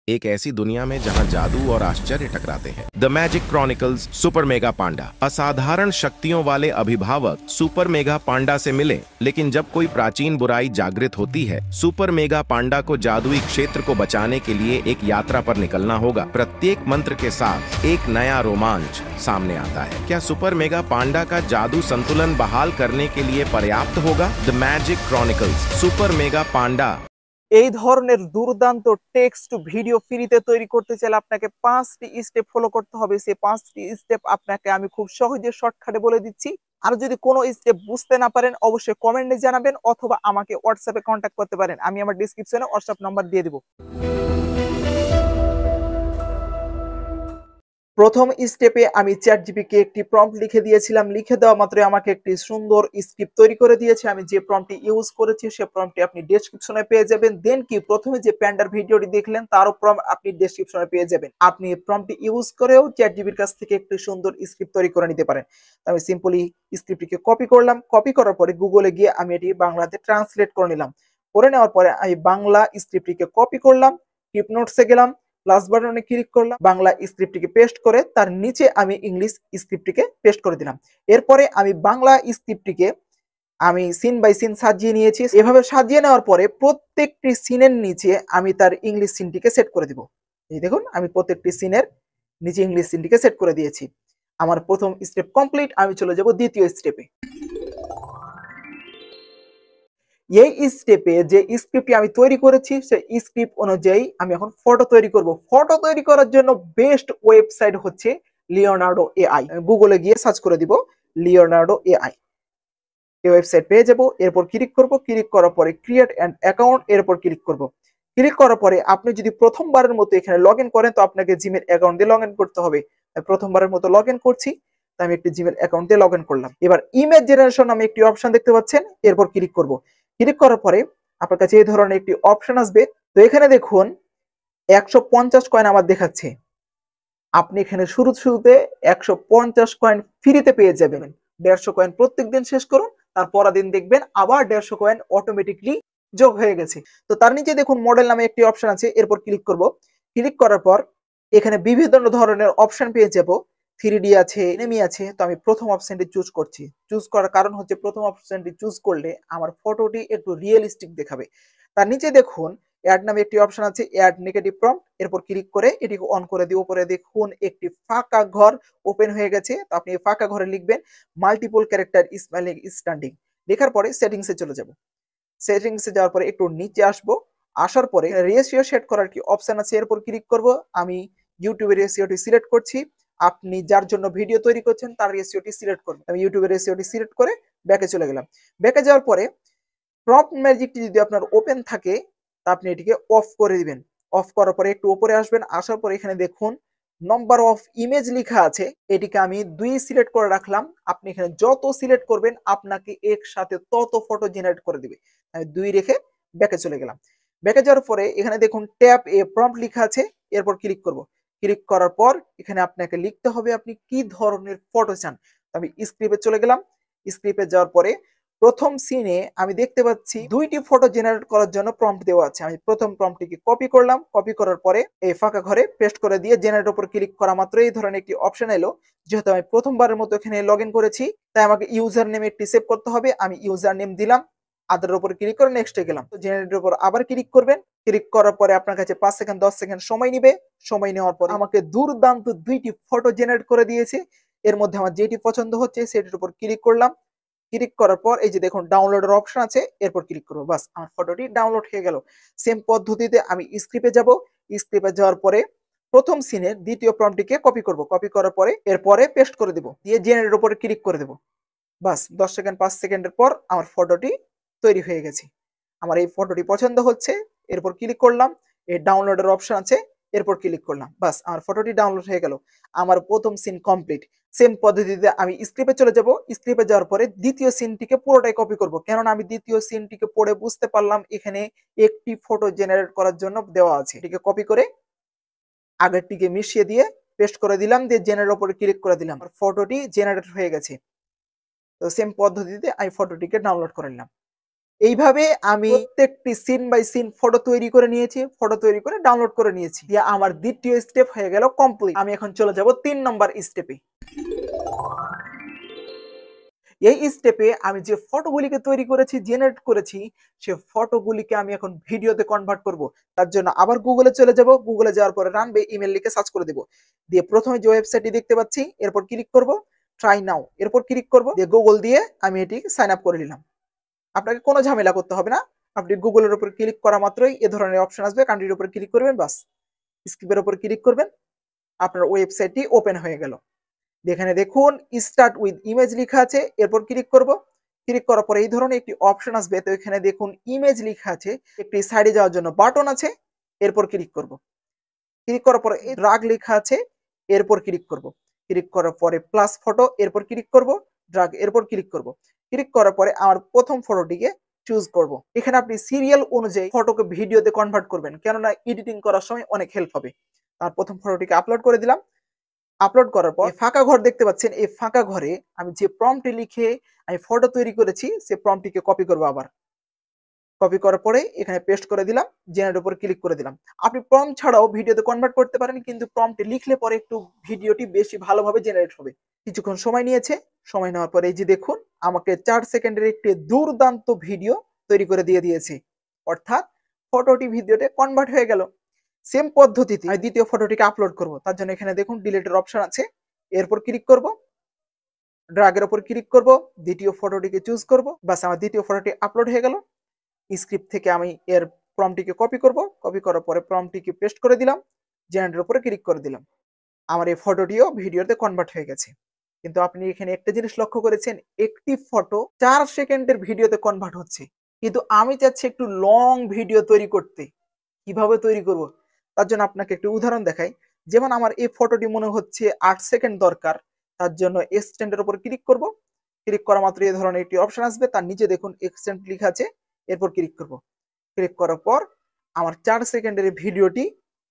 एक ऐसी दुनिया में जहां जादू और आश्चर्य टकराते हैं। The magic chronicles super mega panda. असाधारण शक्तियों वाले अभिभावक सुपर मेगा पांडा से मिले, लेकिन जब कोई प्राचीन बुराई जागृत होती है, सुपर मेगा पांडा को जादुई क्षेत्र को बचाने के लिए एक यात्रा पर निकलना होगा। प्रत्येक मंत्र के साथ एक नया रोमांच सामने आता है। क्या सुपर मेगा पांडा का जादू संतुलन बहाल करने के लिए पर्याप्त होगा? The magic chronicles super mega panda. এই ধরনের দুর্দান্ত টেক্সট ভিডিও ফ্রিতে তৈরি করতে চাইলে আপনাকে 5টি স্টেপ ফলো করতে হবে। সেই 5টি স্টেপ আপনাকে আমি খুব সহজে শর্টকাটে বলে দিচ্ছি। আর যদি কোনো স্টেপ বুঝতে না পারেন অবশ্যই কমেন্টে জানাবেন অথবা আমাকে হোয়াটসঅ্যাপে কন্ট্যাক্ট করতে পারেন। আমি আমার ডেসক্রিপশনে হোয়াটসঅ্যাপ নাম্বার দিয়ে দিব। প্রথম স্টেপে আমি চ্যাটজিপিটিকে একটি প্রম্পট লিখে দিয়েছিলাম। লিখে দেওয়া মাত্রই আমাকে একটি সুন্দর স্ক্রিপ্ট তৈরি করে দিয়েছে। আমি যে প্রম্পটটি ইউজ করেছি সে প্রম্পটটি আপনি ডেসক্রিপশনে পেয়ে যাবেন। দেন কি প্রথমে যে প্যান্ডার ভিডিওটি দেখলেন তারও প্রম্পট আপনি ডেসক্রিপশনে পেয়ে যাবেন। আপনি প্রম্পটটি ইউজ করেও চ্যাটজিপিটির কাছ থেকে একটি সুন্দর স্ক্রিপ্ট তৈরি করে নিতে পারেন। আমি সিম্পলি স্ক্রিপ্টটিকে কপি করলাম। কপি করার পরে গুগলে গিয়ে আমি এটি বাংলাতে ট্রান্সলেট করে নিলাম। করে নেওয়ার পরে আমি বাংলা স্ক্রিপ্টটিকে কপি করলাম, ক্লিপ নোটসে গেলাম, প্লাস বাটনে ক্লিক করলাম, বাংলা স্ক্রিপ্টটিকে পেস্ট করে তার নিচে আমি ইংলিশ স্ক্রিপ্টটিকে পেস্ট করে দিলাম। এরপরে আমি বাংলা স্ক্রিপ্টটিকে আমি সিন বাই সিন সাজিয়ে নিয়েছি। এভাবে সাজিয়ে নেওয়ার পরে প্রত্যেকটি সিনের নিচে আমি তার ইংলিশ সিনটিকে সেট করে দিব। এই দেখুন আমি প্রত্যেকটি সিনের নিচে ইংলিশ সিনটিকে সেট করে দিয়েছি। আমার প্রথম স্টেপ কমপ্লিট। আমি চলে যাব দ্বিতীয় স্টেপে। এই স্টেপে যে স্ক্রিপ্টটি আমি তৈরি করেছি সেই স্ক্রিপ্ট অনুযায়ী আমি এখন ফটো তৈরি করব। ফটো তৈরি করার জন্য বেস্ট ওয়েবসাইট হচ্ছে লিওনার্ডো এআই। গুগলে গিয়ে সার্চ করে দিব লিওনার্ডো এআই। এই ওয়েবসাইট পেয়ে যাব। এরপর ক্লিক করব। ক্লিক করার পরে ক্রিয়েট অ্যান অ্যাকাউন্ট এরপর ক্লিক করব। ক্লিক করার পরে আপনি যদি প্রথমবারের মতো এখানে লগ ইন করেন তো আপনাকে জিমেল অ্যাকাউন্ট দিয়ে লগ ইন করতে হবে। প্রথমবারের মতো লগ ইন করছি, তাই আমি একটি জিমেল অ্যাকাউন্ট দিয়ে লগ ইন করলাম। এবার ইমেজ জেনারেশন আমি একটি অপশন দেখতে পাচ্ছেন। এরপর ক্লিক করব। ক্লিক করার পরে আপনার কাছে এই ধরনের একটি অপশন আসবে। তো এখানে দেখুন 150 কয়েন আমার দেখাচ্ছে। আপনি এখানে শুরুতে 150 কয়েন ফ্রিতে পেয়ে যাবেন। 150 কয়েন প্রত্যেকদিন শেষ করুন, তারপরের দিন দেখবেন আবার 150 কয়েন অটোমেটিকলি যোগ হয়ে গেছে। তো তার নিচে দেখুন মডেল নামে একটি অপশন আছে। এরপর ক্লিক করব। ক্লিক করার পর এখানে বিভিন্ন ধরনের অপশন পেয়ে যাব। 3D আছে, এনিমি আছে। তো আমি প্রথম অপশনটি চুজ করছি। চুজ করার কারণ হচ্ছে প্রথম অপশনটি চুজ করলে আমার ফটোটি একটু রিয়েলিস্টিক দেখাবে। তার নিচে দেখুন অ্যাড নামে একটি অপশন আছে, অ্যাড নেগেটিভ প্রম্পট। এরপর ক্লিক করে এটিকে অন করে দিয়ে উপরে দেখুন একটি ফাঁকা ঘর ওপেন হয়ে গেছে। তো আপনি এই ফাঁকা ঘরে লিখবেন মাল্টিপল ক্যারেক্টার স্মাইলিং স্ট্যান্ডিং। লেখার পরে সেটিংসে চলে যাব। সেটিংসে যাওয়ার পরে একটু নিচে আসবো। আসার পরে রেশিও সেট করার কি অপশন আছে, এরপর ক্লিক করব। আমি ইউটিউবের রেশিওটি সিলেক্ট করছি। আপনি যার জন্য ভিডিও তৈরি করছেন তার রেশিওটি সিলেক্ট করবেন। আমি ইউটিউবের রেশিওটি সিলেক্ট করে ব্যাকে চলে গেলাম। ব্যাকে যাওয়ার পরে প্রম্পট ম্যাজিকটি যদি আপনার ওপেন থাকে তা আপনি এটিকে অফ করে দিবেন। অফ করার পরে একটু উপরে আসবেন। আসার পরে এখানে দেখুন নাম্বার অফ ইমেজ লেখা আছে। এটিকে আমি 2 সিলেক্ট করে রাখলাম। আপনি এখানে যত সিলেক্ট করবেন আপনাকে একসাথে তত ফটো জেনারেট করে দিবে। আমি 2 রেখে ব্যাকে চলে গেলাম। ব্যাকে যাওয়ার পরে এখানে দেখুন ট্যাপ এ প্রম্পট লেখা আছে। এরপর ক্লিক করব। ক্লিক করার পর এখানে আপনাকে লিখতে হবে আপনি কি ধরনের ফটো চান। আমি স্ক্রিপ্টে চলে গেলাম। স্ক্রিপ্টে যাওয়ার পরে প্রথম সিনে আমি দেখতে পাচ্ছি 2টি ফটো জেনারেট করার জন্য প্রম্পট দেওয়া আছে। আমি প্রথম প্রম্পটটিকে কপি করলাম। কপি করার পরে এই ফাঁকা ঘরে পেস্ট করে দিয়ে জেনারেট উপর ক্লিক করা মাত্রই এই ধরনের একটি অপশন এলো। যেহেতু আমি প্রথমবারের মতো এখানে লগ ইন করেছি তাই আমাকে ইউজার নেম একটি সেভ করতে হবে। আমি ইউজার নেম দিলাম। আদারের উপর ক্লিক করে নেক্সটে গেলাম। তো জেনারেটের উপর আবার ক্লিক করবেন। ক্লিক করার পরে আপনার কাছে 5 সেকেন্ড 10 সেকেন্ড সময় নেবে। সময় নেওয়ার পর আমাকে দুর্দান্ত 2টি ফটো জেনারেট করে দিয়েছে। এর মধ্যে আমার যেটি পছন্দ হচ্ছে সেটির উপর ক্লিক করলাম। ক্লিক করার পর এই যে দেখুন ডাউনলোডের অপশন আছে। এরপর ক্লিক করব। বাস আমার ফটোটি ডাউনলোড হয়ে গেল। সেম পদ্ধতিতে আমি স্ক্রিপ্টে যাব। স্ক্রিপ্টে যাওয়ার পরে প্রথম সিনের দ্বিতীয় প্রম্পটটিকে কপি করব। কপি করার পরে এরপরে পেস্ট করে দেব। দিয়ে জেনারেটের উপরে ক্লিক করে দেব। বাস 10 সেকেন্ড 5 সেকেন্ডের পর আমার ফটোটি তৈরি হয়ে গেছে। আমার এই ফটোটি পছন্দ হচ্ছে। এরপর ক্লিক করলাম। এই ডাউনলোডের অপশন আছে। এরপর ক্লিক করলাম। বাস আমার ফটোটি ডাউনলোড হয়ে গেল। আমার প্রথম সিন কমপ্লিট। সেম পদ্ধতিতে আমি স্ক্রিপ্টে চলে যাব। স্ক্রিপ্টে যাওয়ার পরে দ্বিতীয় সিনটিকে পুরোটাই কপি করব। কেননা আমি দ্বিতীয় সিনটিকে পড়ে বুঝতে পারলাম এখানে একটি ফটো জেনারেট করার জন্য দেওয়া আছে। এটিকে কপি করে আগেরটিকে মিশিয়ে দিয়ে পেস্ট করে দিলাম। দিয়ে জেনারেট উপরে ক্লিক করে দিলাম। আর ফটোটি জেনারেট হয়ে গেছে। তো সেম পদ্ধতিতে আমি ফটোটিকে ডাউনলোড করে নিলাম। এইভাবে আমি প্রত্যেকটি সিন বাই সিন ফটো তৈরি করে নিয়েছি, ফটো তৈরি করে ডাউনলোড করে নিয়েছি। দিয়ে আমার দ্বিতীয় স্টেপ হয়ে গেল কমপ্লিট। আমি এখন চলে যাব 3 নম্বর স্টেপে। এই স্টেপে আমি যে ফটোগুলিকে তৈরি করেছি, জেনারেট করেছি, সে ফটোগুলিকে আমি এখন ভিডিওতে কনভার্ট করব। তার জন্য আবার গুগলে চলে যাব। গুগলে যাওয়ার পরে রানবে ইমেল লিখে সার্চ করে দেব। দিয়ে প্রথমে যে ওয়েবসাইটটি দেখতে পাচ্ছি, এরপর ক্লিক করব, ট্রাই নাও, এরপর ক্লিক করব, দিয়ে গুগল দিয়ে আমি এটি সাইন আপ করে নিলাম। আপনাকে কোনো ঝামেলা করতে হবে না। আপনি গুগলের উপর ক্লিক করা মাত্রই এ ধরনের অপশন আসবে, কান্ট্রির উপর ক্লিক করবেন, বাস স্কিপের উপর ক্লিক করবেন, আপনার ওয়েবসাইটটি ওপেন হয়ে গেল। এখানে দেখুন স্টার্ট উইথ ইমেজ লেখা আছে, এরপর ক্লিক করব। ক্লিক করার পরে এই ধরনের একটি অপশন আসবে, তো এখানে দেখুন ইমেজ লেখা আছে, একটি সাইডে যাওয়ার জন্য বাটন আছে, এরপর ক্লিক করব। ক্লিক করার পরে ড্রাগ লেখা আছে, এরপর ক্লিক করব। ক্লিক করার পরে প্লাস ফটো, এরপর ক্লিক করব, ড্রাগ, এরপর ক্লিক করব। ক্লিক করার পরে আমার প্রথম ফটোটিকে চুজ করব। এখানে আপনি সিরিয়াল অনুযায়ী ফটোকে ভিডিওতে কনভার্ট করবেন, কেননা এডিটিং করার সময় অনেক হেল্প হবে। তার প্রথম ফটোটিকে আপলোড করে দিলাম। আপলোড করার পর ফাঁকা ঘর দেখতে পাচ্ছেন, এই ফাঁকা ঘরে আমি যে প্রম্পটে লিখে আমি ফটো তৈরি করেছি, সে প্রম্পটটিকে কপি করব। আবার কপি করার পরে এখানে পেস্ট করে দিলাম, জেনারেট উপর ক্লিক করে দিলাম। আপনি প্রম্পট ছাড়াও ভিডিওতে কনভার্ট করতে পারেন, কিন্তু প্রম্পটে লিখলে পরে একটু ভিডিওটি বেশি ভালোভাবে জেনারেট হবে। কিছুক্ষণ সময় নিয়েছে। সময় নেওয়ার পরে এই যে দেখুন আমাকে 4 সেকেন্ডের একটি দুর্দান্ত ভিডিও তৈরি করে দিয়ে দিয়েছে, অর্থাৎ ফটোটি ভিডিওতে কনভার্ট হয়ে গেল। সেম পদ্ধতিতে আমি দ্বিতীয় ফটোটিকে আপলোড করব। তার জন্য এখানে দেখুন ডিলিটের অপশন আছে, এরপর ক্লিক করব, ড্রাগের উপর ক্লিক করব, দ্বিতীয় ফটোটিকে চুজ করব, বাস আমার দ্বিতীয় ফটোটি আপলোড হয়ে গেল। স্ক্রিপ্ট থেকে আমি এর প্রম্পটটিকে কপি করব, কপি করার পরে প্রম্পটটিকে পেস্ট করে দিলাম, জেনারেটের উপরে ক্লিক করে দিলাম। আমার এই ফটোটিও ভিডিওতে কনভার্ট হয়ে গেছে। কিন্তু আপনি এখানে একটা জিনিস লক্ষ্য করেছেন, একটি ফটো 4 সেকেন্ডের ভিডিওতে কনভার্ট হচ্ছে, কিন্তু আমি চাচ্ছি একটু লং ভিডিও তৈরি করতে। কিভাবে তৈরি করব? তার জন্য আপনাকে একটি উদাহরণ দেখাই। যেমন আমার এই ফটোটি মনে হচ্ছে 8 সেকেন্ড দরকার, তার জন্য এক্সটেন্ডের উপর ক্লিক করব। ক্লিক করা মাত্র এই ধরনের একটি অপশন আসবে, তার নিচে দেখুন এক্সটেন্ড লেখা আছে, এরপর ক্লিক করব। ক্লিক করার পর আমার 4 সেকেন্ডের ভিডিওটি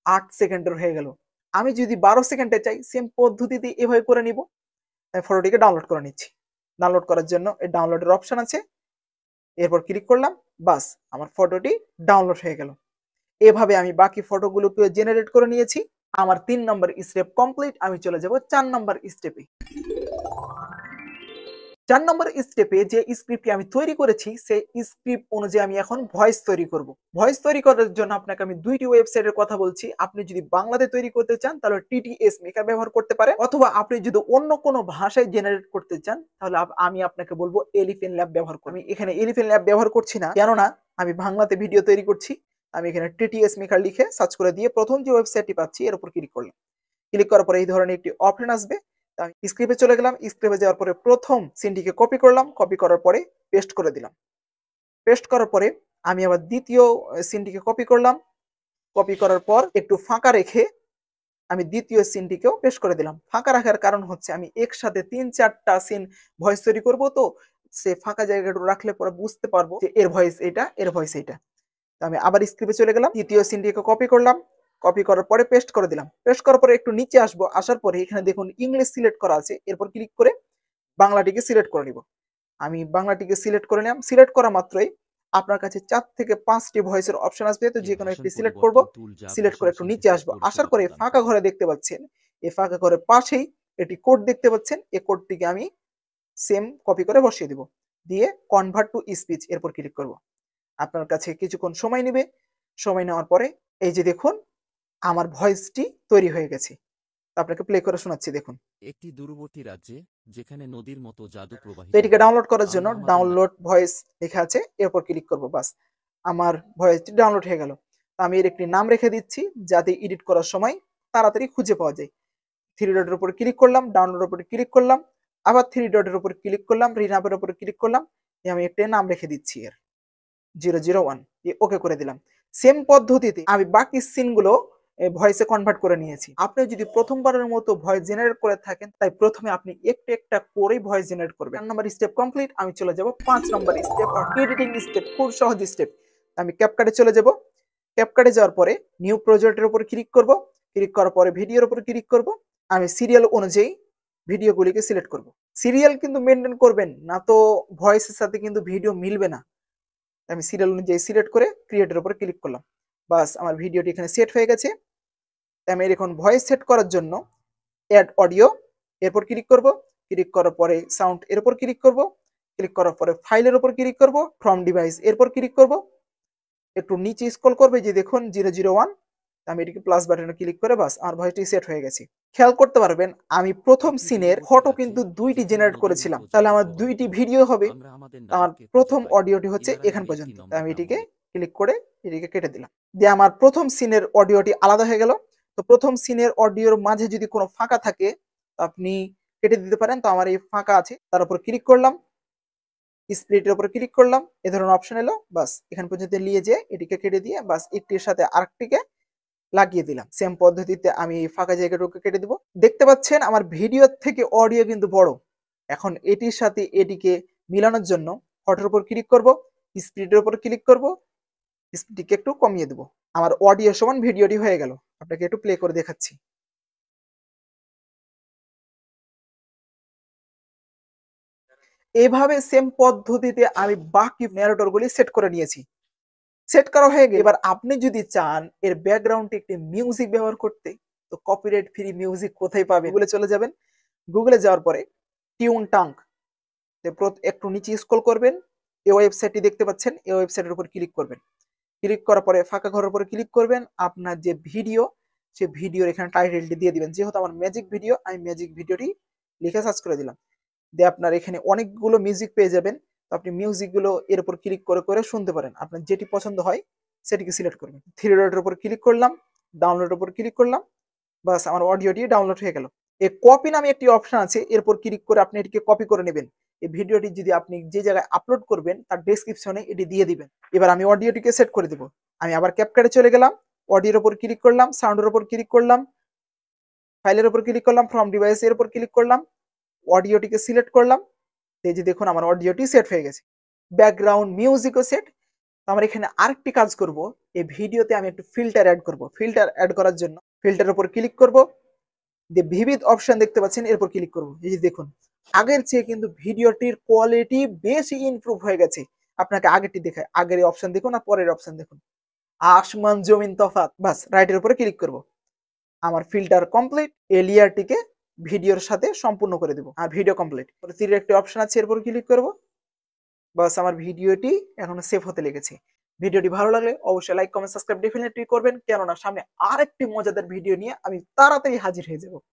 8 সেকেন্ডের হয়ে গেল। আমি যদি 12 সেকেন্ডে চাই, সেম পদ্ধতিতে এভাবে করে নিব। আমি ফটোটিকে ডাউনলোড করে নিচ্ছি। ডাউনলোড করার জন্য এই ডাউনলোডের অপশন আছে, এরপর ক্লিক করলাম, বাস আমার ফটোটি ডাউনলোড হয়ে গেল। এভাবে আমি বাকি ফটোগুলোকে জেনারেট করে নিয়েছি। আমার 3 নম্বর স্টেপ কমপ্লিট। আমি চলে যাব 4 নম্বর স্টেপে। 4 নম্বর স্টেপে যে স্ক্রিপ্টটি আমি তৈরি করেছি, সেই স্ক্রিপ্ট অনুযায়ী আমি এখন ভয়েস তৈরি করব। ভয়েস তৈরি করার জন্য আপনাকে আমি দুইটি ওয়েবসাইটের কথা বলছি। আপনি যদি বাংলাতে তৈরি করতে চান তাহলে টিটিএস মেকার ব্যবহার করতে পারেন, অথবা আপনি যদি অন্য কোনো ভাষায় জেনারেট করতে চান তাহলে আমি আপনাকে বলবো এলিফ্যান্ট ল্যাব ব্যবহার করুন। আমি এখানে এলিফ্যান্ট ল্যাব ব্যবহার করছি না, কেননা আমি বাংলাতে ভিডিও তৈরি করছি। আমি এখানে টিটিএস মেকার লিখে সার্চ করে দিয়ে প্রথম যে ওয়েবসাইটটি পাচ্ছি এর উপর ক্লিক করলাম। ক্লিক করার পরে এই ধরনের একটি অপশন আসবে, আমি স্ক্রিপ্টে চলে গেলাম। স্ক্রিপ্টে যাওয়ার পরে প্রথম সিনটিকে কপি করলাম, কপি করার পরে পেস্ট করে দিলাম। পেস্ট করার পরে আমি আবার দ্বিতীয় সিনটিকে কপি করলাম, কপি করার পর একটু ফাঁকা রেখে আমি দ্বিতীয় সিনটিকেও পেস্ট করে দিলাম। ফাঁকা রাখার কারণ হচ্ছে আমি একসাথে 3-4টা সিন ভয়েস তৈরি করব, তো সে ফাঁকা জায়গাটা রাখলে পরে বুঝতে পারবো যে এর ভয়েস এটা, এর ভয়েস এটা। তো আমি আবার স্ক্রিপ্টে চলে গেলাম, দ্বিতীয় সিনটিকে কপি করলাম, কপি করার পরে পেস্ট করে দিলাম। পেস্ট করার পরে একটু নিচে আসবো, আসার পরে এখানে দেখুন ইংলিশ সিলেক্ট করা আছে, এরপর ক্লিক করে বাংলাটিকে সিলেক্ট করে নিব। আমি বাংলাটিকে সিলেক্ট করে নিলাম। সিলেক্ট করা মাত্রই আপনার কাছে 4 থেকে 5টি ভয়েসের অপশন আসবে, তো যে কোনো একটি সিলেক্ট করব। সিলেক্ট করে একটু নিচে আসবো, আসার পরে ফাঁকা ঘরে দেখতে পাচ্ছেন, এই ফাঁকা ঘরের পাশেই একটি কোড দেখতে পাচ্ছেন, এই কোডটিকে আমি সেম কপি করে বসিয়ে দিব, দিয়ে কনভার্ট টু স্পিচ এরপর ক্লিক করব। আপনার কাছে কিছুক্ষণ সময় নেবে। সময় নেওয়ার পরে এই যে দেখুন আমার ভয়েসটি তৈরি হয়ে গেছে। আপনাকে প্লে করে শোনাচ্ছি, দেখুন। একটি দূরবর্তী রাজ্যে যেখানে নদীর মতো জাদু তো প্রবাহিত এটিকে হয়, ডাউনলোড করার জন্য আমরা আমাদের ডাউনলোড ভয়েস লেখা আছে, এরপর ক্লিক করব, বাস আমার ভয়েসটি ডাউনলোড হয়ে গেল। আমি এর একটি নাম রেখে দিচ্ছি যাতে এডিট করার সময় তাড়াতাড়ি খুঁজে পাওয়া যায়। 3 ডটের উপর ক্লিক করলাম, ডাউনলোডের উপর ক্লিক করলাম, আবার 3 ডটের উপর ক্লিক করলাম, রিনাবের উপর ক্লিক করলাম, আমি একটা নাম রেখে দিচ্ছি এর 001, ওকে করে দিলাম। সেম পদ্ধতিতে আমি বাকি সিনগুলো ভয়েসে কনভার্ট করে নিয়েছি। আপনি যদি প্রথমবারের মতো ভয়েস জেনারেট করে থাকেন, তাই প্রথমে আপনি একটু একটা করেই ভয়েস জেনারেট করবেন। 4 নম্বর স্টেপ কমপ্লিট। আমি চলে যাব 5 নম্বর স্টেপ, এডিটিং স্টেপ, খুব সহজ স্টেপ। আমি ক্যাপকাটে চলে যাব। ক্যাপকাটে যাওয়ার পরে নিউ প্রজেক্টের উপর ক্লিক করব। ক্লিক করার পরে ভিডিওর উপর ক্লিক করব। আমি সিরিয়াল অনুযায়ী ভিডিওগুলিকে সিলেক্ট করব। সিরিয়াল কিন্তু মেনটেন করবেন না, তো ভয়েসের সাথে কিন্তু ভিডিও মিলবে না। আমি সিরিয়াল অনুযায়ী সিলেক্ট করে ক্রিয়েটের উপর ক্লিক করলাম। বাস আমার ভিডিওটি এখানে সেট হয়ে গেছে। আমি এখন ভয়েস সেট করার জন্য অ্যাড অডিও এরপর ক্লিক করব। ক্লিক করার পরে সাউন্ড এর উপর ক্লিক করব। ক্লিক করার পরে ফাইলের উপর ক্লিক করব। ফ্রম ডিভাইস এরপর ক্লিক করব। একটু নিচে স্ক্রল করবে, যে দেখুন 001। আমি এটিকে প্লাস বাটনে ক্লিক করে বাস আমার ভয়েসটি সেট হয়ে গেছে। খেয়াল করতে পারবেন আমি প্রথম সিনের ফটো কিন্তু 2টি জেনারেট করেছিলাম, তাহলে আমার 2টি ভিডিও হবে। আমার প্রথম অডিওটি হচ্ছে এখান পর্যন্ত। আমি এটিকে ক্লিক করে এটিকে কেটে দিলাম, দিয়ে আমার প্রথম সিনের অডিওটি আলাদা হয়ে গেল। তো প্রথম সিনের অডিওর মাঝে যদি কোনো ফাঁকা থাকে আপনি কেটে দিতে পারেন। তো আমার এই ফাঁকা আছে, তার উপর ক্লিক করলাম, স্প্লিটের উপর ক্লিক করলাম, এ ধরনের অপশন এলো। বাস এখান পর্যন্ত নিয়ে যেয়ে এটিকে কেটে দিয়ে বাস একটির সাথে আরেকটিকে লাগিয়ে দিলাম। সেম পদ্ধতিতে আমি এই ফাঁকা জায়গাটুকু কেটে দিব। দেখতে পাচ্ছেন আমার ভিডিও থেকে অডিও কিন্তু বড়। এখন এটির সাথে এটিকে মিলানোর জন্য ফটোর উপর ক্লিক করব, স্পিডের উপর ক্লিক করব, স্পিডটিকে একটু কমিয়ে দেব। আমার অডিও সমান ভিডিওটি হয়ে গেল। আপনাকে একটু প্লে করে দেখাচ্ছি। এভাবে সেম পদ্ধতিতে আমি বাকি ন্যারেটরগুলি সেট করে নিয়েছি। সেট করা হয়ে গেলে এবার আপনি যদি চান এর ব্যাকগ্রাউন্ডে একটি মিউজিক ব্যবহার করতে, তো কপিরাইট ফ্রি মিউজিক কোথায় পাবেন? গুগলে চলে যাবেন। গুগলে যাওয়ার পরে টিউন টাঙ্ক একটু নিচে স্ক্রল করবেন, এই ওয়েবসাইটটি দেখতে পাচ্ছেন, এই ওয়েবসাইটের উপর ক্লিক করবেন। ক্লিক করার পরে ফাঁকা ঘরের উপর ক্লিক করবেন। আপনার যে ভিডিও, সে ভিডিওর এখানে টাইটেলটি দিয়ে দিবেন। যেহেতু আমার ম্যাজিক ভিডিও, আমি ম্যাজিক ভিডিওটি লিখে সার্চ করে দিলাম। দিয়ে আপনার এখানে অনেকগুলো মিউজিক পেয়ে যাবেন। তো আপনি মিউজিকগুলো এর উপর ক্লিক করে করে শুনতে পারেন। আপনার যেটি পছন্দ হয় সেটিকে সিলেক্ট করবেন। থ্রি ডটের উপর ক্লিক করলাম, ডাউনলোডের উপর ক্লিক করলাম, বাস আমার অডিওটি ডাউনলোড হয়ে গেল। এই কপি নামে একটি অপশন আছে, এরপর ক্লিক করে আপনি এটিকে কপি করে নেবেন। এই ভিডিওটি যদি আপনি যে জায়গায় আপলোড করবেন তার ডেসক্রিপশনে এটি দিয়ে দিবেন। এবার আমি অডিওটিকে সেট করে দেব। আমি আবার ক্যাপকাটে চলে গেলাম, অডিওর উপর ক্লিক করলাম, সাউন্ডের উপর ক্লিক করলাম, ফাইলের উপর ক্লিক করলাম, ফ্রম ডিভাইস এর উপর ক্লিক করলাম, অডিওটিকে সিলেক্ট করলাম। এই যে দেখুন আমার অডিওটি সেট হয়ে গেছে। ব্যাকগ্রাউন্ড মিউজিকও সেট। আমার এখানে আরেকটি কাজ করব, এই ভিডিওতে আমি একটু ফিল্টার অ্যাড করব। ফিল্টার অ্যাড করার জন্য ফিল্টারের উপর ক্লিক করব, দিয়ে বিবিধ অপশন দেখতে পাচ্ছেন, এরপর ক্লিক করব। এই যে দেখুন আগের চেয়ে কিন্তু ভিডিওটির কোয়ালিটি বেশি ইমপ্রুভ হয়ে গেছে। আপনাকে আগেরটি দেখায়, আগের অপশন দেখুন আর পরের অপশন দেখুন, আসমান জমিন তফাৎ। বাস রাইটের উপরে ক্লিক করব। আমার ফিল্টার কমপ্লিট। এই লেয়ারটিকে ভিডিওর সাথে সম্পূর্ণ করে দেব। আর ভিডিও কমপ্লিট। তীরের একটি অপশন আছে, এরপর ক্লিক করব। বাস আমার ভিডিওটি এখন সেভ হতে লেগেছে। ভিডিওটি ভালো লাগলে অবশ্যই লাইক, কমেন্ট, সাবস্ক্রাইব ডেফিনেটলি করবেন, কেননা সামনে আরেকটি মজাদার ভিডিও নিয়ে আমি তাড়াতাড়ি হাজির হয়ে যাব।